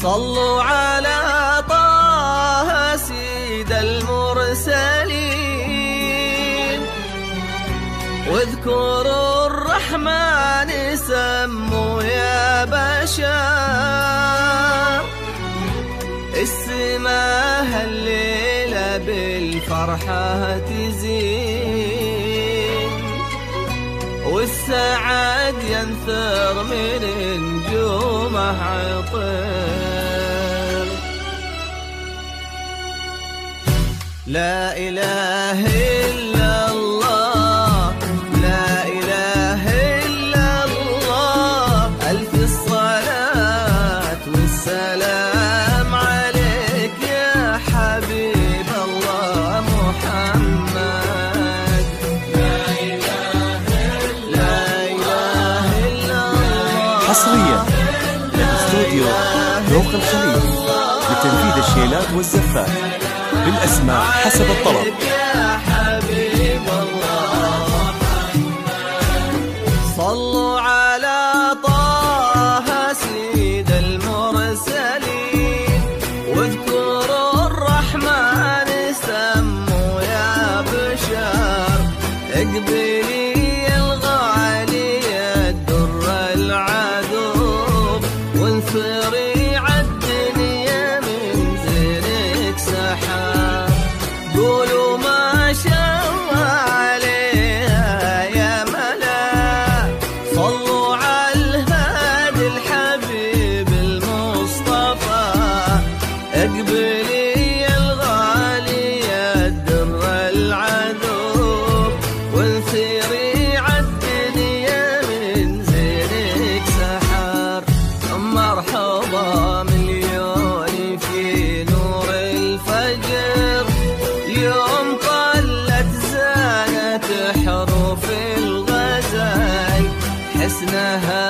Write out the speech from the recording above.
صلوا على طه سيد المرسلين، واذكروا الرحمن سموا يا بشر. السماء الليلة بالفرحة تزين، والسعد ينثر من نجومه عطر. لا إله إلا الله، لا إله إلا الله، ألف الصلاة والسلام عليك يا حبيب الله محمد. لا إله إلا الله. حصريا من استوديو ذوق الخليج لتنفيذ الشيلات والزفات بالأسماء حسب الطلب. يا حبيب الله صلوا على طه سيد المرسلين، واذكروا الرحمن سموا يا بشر. اقبلي الغالي الدر العذوب، وانثري عالدنيا من زينك سحاب. قولوا ما شاء الله عليها يا ملا، صلوا على الهادي الحبيب المصطفى. اقبلي الغالي الدر العذوب، وانثري عالدنيا من زينك سحار. مرحبا مليون في نور الفجر، يوم طلت زانت حروف الغزل، حسنها